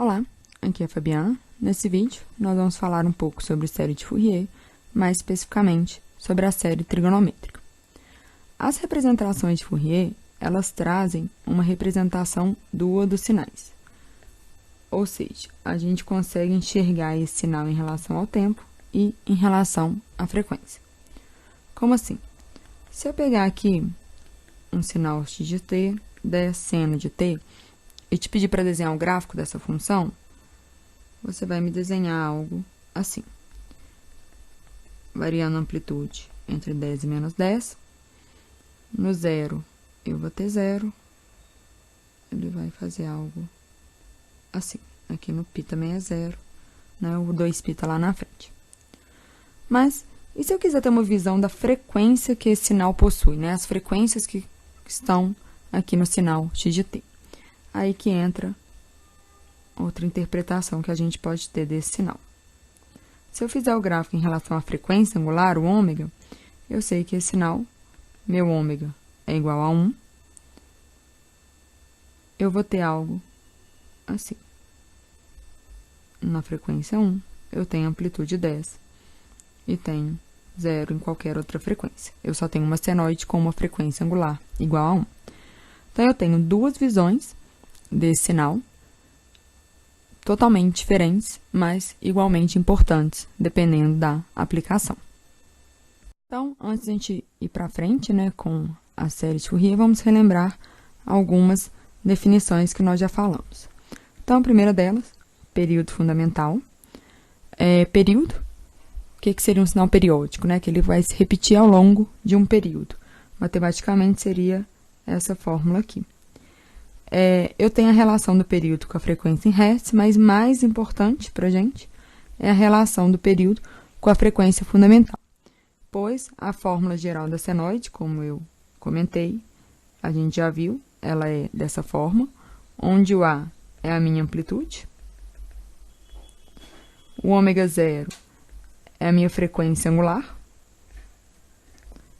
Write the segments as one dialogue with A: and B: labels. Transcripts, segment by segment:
A: Olá, aqui é a Fabiana. Nesse vídeo, nós vamos falar um pouco sobre série de Fourier, mais especificamente sobre a série trigonométrica. As representações de Fourier, elas trazem uma representação dupla dos sinais. Ou seja, a gente consegue enxergar esse sinal em relação ao tempo e em relação à frequência. Como assim? Se eu pegar aqui um sinal x de t, 10 seno de t, e te pedir para desenhar o gráfico dessa função, você vai me desenhar algo assim. Variando a amplitude entre 10 e menos 10. No zero, eu vou ter zero. Ele vai fazer algo assim. Aqui no π também é zero, né? O 2π está lá na frente. Mas, e se eu quiser ter uma visão da frequência que esse sinal possui, né? As frequências que estão aqui no sinal x de t. Aí que entra outra interpretação que a gente pode ter desse sinal. Se eu fizer o gráfico em relação à frequência angular, o ômega, eu sei que esse sinal, meu ômega, é igual a 1. Eu vou ter algo assim. Na frequência 1, eu tenho amplitude 10 e tenho 0 em qualquer outra frequência. Eu só tenho uma senoide com uma frequência angular igual a 1. Então, eu tenho duas visões desse sinal, totalmente diferentes, mas igualmente importantes, dependendo da aplicação. Então, antes de a gente ir para frente, né, com a série de Fourier, vamos relembrar algumas definições que nós já falamos. Então, a primeira delas, período fundamental. Período, o que seria um sinal periódico, né, que ele vai se repetir ao longo de um período. Matematicamente, seria essa fórmula aqui. Eu tenho a relação do período com a frequência em Hertz, mas mais importante para a gente é a relação do período com a frequência fundamental. Pois a fórmula geral da senoide, como eu comentei, a gente já viu, ela é dessa forma, onde o A é a minha amplitude, o ômega 0 é a minha frequência angular,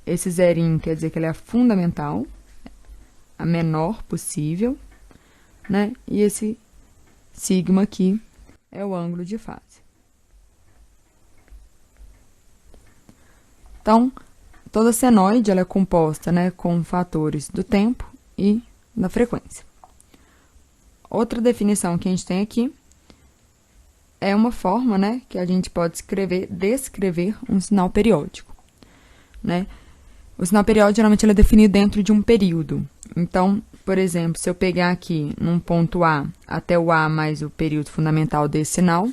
A: esse zerinho quer dizer que ele é fundamental, a menor possível, né? E esse sigma aqui é o ângulo de fase. Então, toda senoide ela é composta, né, com fatores do tempo e da frequência. Outra definição que a gente tem aqui é uma forma, né, que a gente pode descrever um sinal periódico, né? O sinal periódico, geralmente, ele é definido dentro de um período. Então, por exemplo, se eu pegar aqui num ponto A até o A mais o período fundamental desse sinal,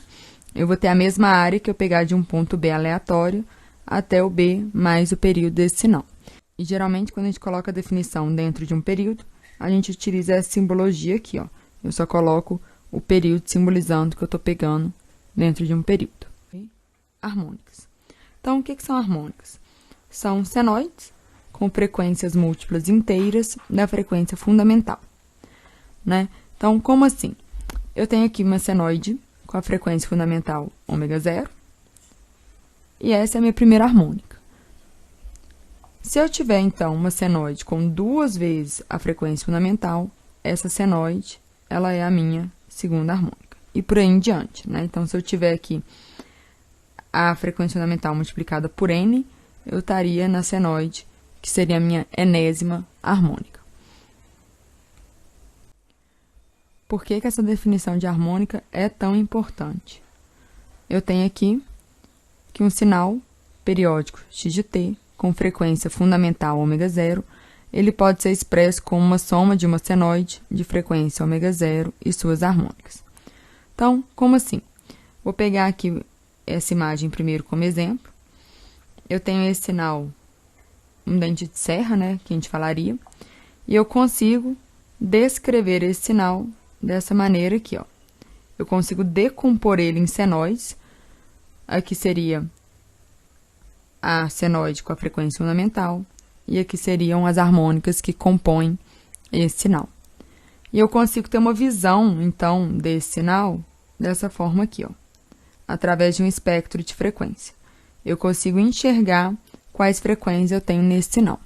A: eu vou ter a mesma área que eu pegar de um ponto B aleatório até o B mais o período desse sinal. E, geralmente, quando a gente coloca a definição dentro de um período, a gente utiliza essa simbologia aqui, ó. Eu só coloco o período simbolizando que eu estou pegando dentro de um período. Okay? Harmônicas. Então, o que são harmônicas? São senoides com frequências múltiplas inteiras da frequência fundamental, né? Então, como assim? Eu tenho aqui uma senoide com a frequência fundamental ômega 0, e essa é a minha primeira harmônica. Se eu tiver, então, uma senoide com duas vezes a frequência fundamental, essa senoide, ela é a minha segunda harmônica, e por aí em diante, né? Então, se eu tiver aqui a frequência fundamental multiplicada por n, eu estaria na senoide, que seria a minha enésima harmônica. Por que essa definição de harmônica é tão importante? Eu tenho aqui que um sinal periódico x de t, com frequência fundamental ômega 0, ele pode ser expresso como uma soma de uma senoide de frequência ômega 0 e suas harmônicas. Então, como assim? Vou pegar aqui essa imagem primeiro como exemplo. Eu tenho esse sinal, um dente de serra, né, que a gente falaria, e eu consigo descrever esse sinal dessa maneira aqui, ó. Eu consigo decompor ele em senoides. Aqui seria a senoide com a frequência fundamental, e aqui seriam as harmônicas que compõem esse sinal. E eu consigo ter uma visão, então, desse sinal dessa forma aqui, ó, através de um espectro de frequência. Eu consigo enxergar quais frequências eu tenho nesse sinal.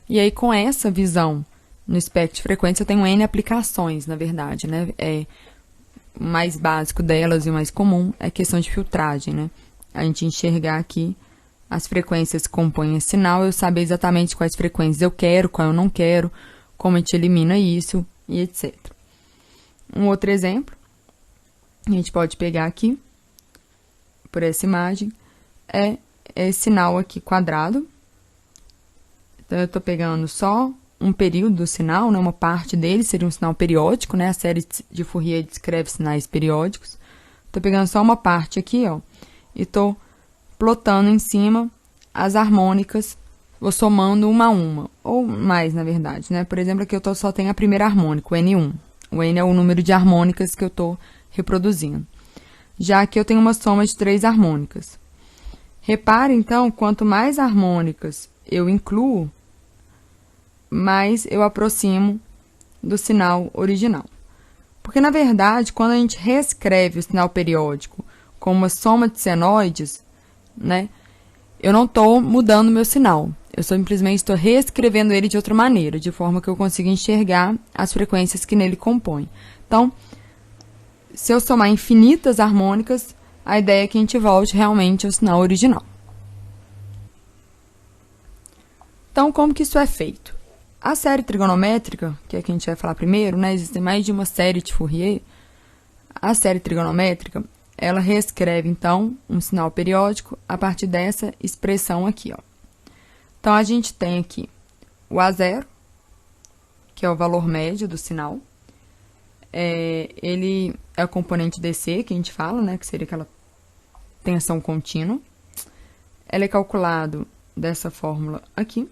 A: E aí, com essa visão no espectro de frequência, eu tenho N aplicações, na verdade, né? o mais básico delas e o mais comum é a questão de filtragem, né? A gente enxergar aqui as frequências que compõem esse sinal, eu saber exatamente quais frequências eu quero, qual eu não quero, como a gente elimina isso e etc. Um outro exemplo, a gente pode pegar aqui, por essa imagem, é esse sinal aqui quadrado. Então, eu estou pegando só um período do sinal, né, uma parte dele, seria um sinal periódico, né? A série de Fourier descreve sinais periódicos. Estou pegando só uma parte aqui, ó, e estou plotando em cima as harmônicas, vou somando uma a uma, ou mais, na verdade, né? Por exemplo, aqui eu só tenho a primeira harmônica, o N1. O N é o número de harmônicas que eu estou reproduzindo. Já aqui eu tenho uma soma de 3 harmônicas. Repare, então, quanto mais harmônicas eu incluo, mais eu aproximo do sinal original. Porque, na verdade, quando a gente reescreve o sinal periódico com uma soma de senoides, né, eu não estou mudando o meu sinal. Eu simplesmente estou reescrevendo ele de outra maneira, de forma que eu consiga enxergar as frequências que nele compõem. Então, se eu somar infinitas harmônicas, a ideia é que a gente volte realmente ao sinal original. Então, como que isso é feito? A série trigonométrica, que é a que a gente vai falar primeiro, né, existe mais de uma série de Fourier. A série trigonométrica, ela reescreve, então, um sinal periódico a partir dessa expressão aqui, ó. Então, a gente tem aqui o A0, que é o valor médio do sinal. Ele é o componente DC, que a gente fala, né, que seria aquela tensão contínua. Ela é calculado dessa fórmula aqui.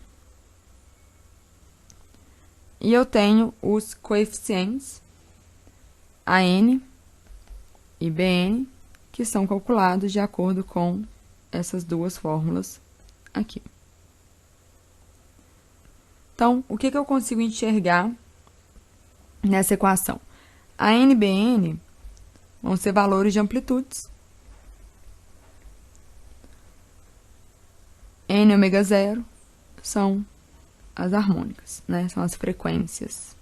A: E eu tenho os coeficientes AN e BN, que são calculados de acordo com essas duas fórmulas aqui. Então, o que eu consigo enxergar nessa equação? AN e BN vão ser valores de amplitudes. N ômega 0 são as harmônicas, né? São as frequências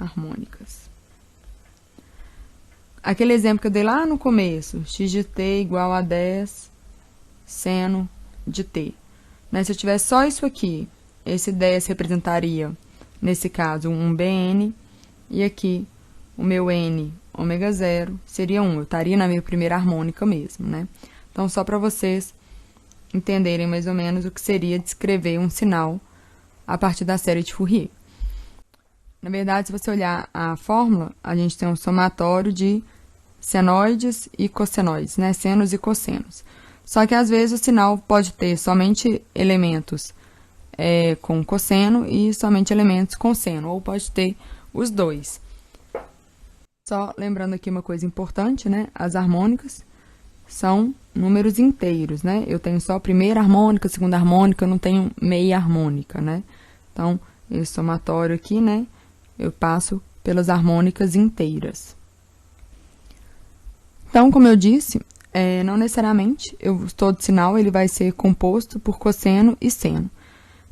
A: harmônicas. Aquele exemplo que eu dei lá no começo, x de t igual a 10 seno de t. Né? Se eu tivesse só isso aqui, esse 10 representaria, nesse caso, um BN, e aqui o meu N ômega 0 seria 1. Eu estaria na minha primeira harmônica mesmo, né? Então, só para vocês entenderem mais ou menos o que seria descrever um sinal a partir da série de Fourier. Na verdade, se você olhar a fórmula, a gente tem um somatório de senoides e cossenoides, né? Senos e cossenos. Só que, às vezes, o sinal pode ter somente elementos com cosseno e somente elementos com seno, ou pode ter os dois. Só lembrando aqui uma coisa importante, né? As harmônicas são números inteiros, né? Eu tenho só a primeira harmônica, segunda harmônica, eu não tenho meia harmônica, né? Então, esse somatório aqui, né? Eu passo pelas harmônicas inteiras. Então, como eu disse, não necessariamente todo sinal ele vai ser composto por cosseno e seno.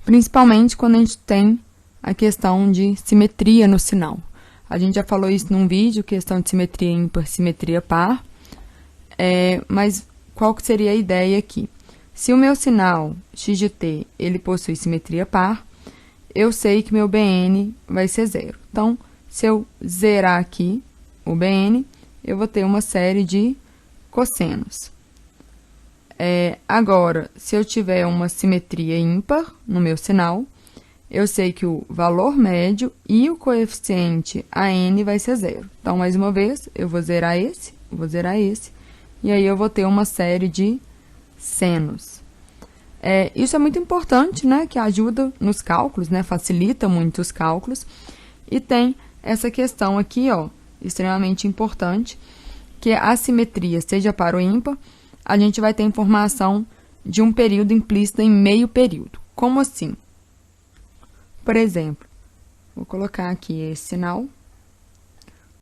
A: Principalmente quando a gente tem a questão de simetria no sinal. A gente já falou isso num vídeo, questão de simetria ímpar, simetria par. Mas qual que seria a ideia aqui? Se o meu sinal x de t ele possui simetria par, eu sei que meu BN vai ser 0. Então, se eu zerar aqui o BN, eu vou ter uma série de cossenos. Agora, se eu tiver uma simetria ímpar no meu sinal, eu sei que o valor médio e o coeficiente AN vai ser 0. Então, mais uma vez, eu vou zerar esse, e aí eu vou ter uma série de senos. Isso é muito importante, né, que ajuda nos cálculos, né, facilita muito os cálculos. E tem essa questão aqui, ó, extremamente importante, que a simetria, seja par ou ímpar, a gente vai ter informação de um período implícito em meio período. Como assim? Por exemplo, vou colocar aqui esse sinal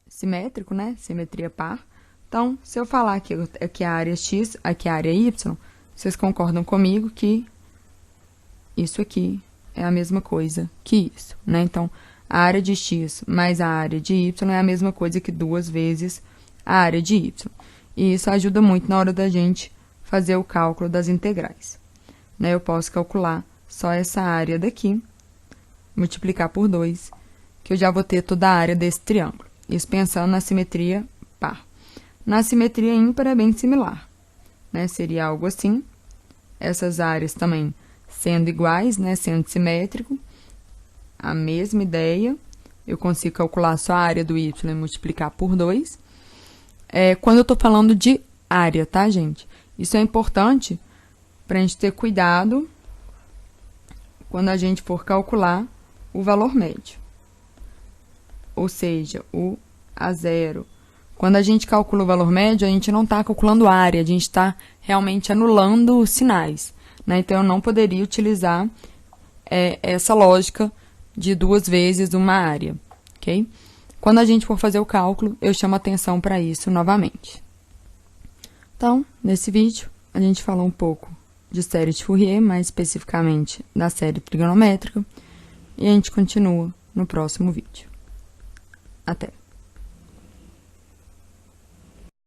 A: simétrico, né? Simetria par. Então, se eu falar que aqui é a área x, aqui é a área y, vocês concordam comigo que isso aqui é a mesma coisa que isso, né? Então, a área de x mais a área de y é a mesma coisa que 2 vezes a área de y. E isso ajuda muito na hora da gente fazer o cálculo das integrais. Né? Eu posso calcular só essa área daqui, multiplicar por 2, que eu já vou ter toda a área desse triângulo. Isso pensando na simetria par. Na simetria ímpar é bem similar. Né? Seria algo assim. Essas áreas também sendo iguais, né? Sendo simétrico. A mesma ideia. Eu consigo calcular só a área do y e multiplicar por 2. Quando eu estou falando de área, tá, gente? Isso é importante para a gente ter cuidado quando a gente for calcular o valor médio. Ou seja, o A0. Quando a gente calcula o valor médio, a gente não está calculando área, a gente está realmente anulando os sinais. Né? Então, eu não poderia utilizar essa lógica de 2 vezes uma área. Ok? Quando a gente for fazer o cálculo, eu chamo atenção para isso novamente. Então, nesse vídeo, a gente falou um pouco de série de Fourier, mais especificamente da série trigonométrica, e a gente continua no próximo vídeo. Até!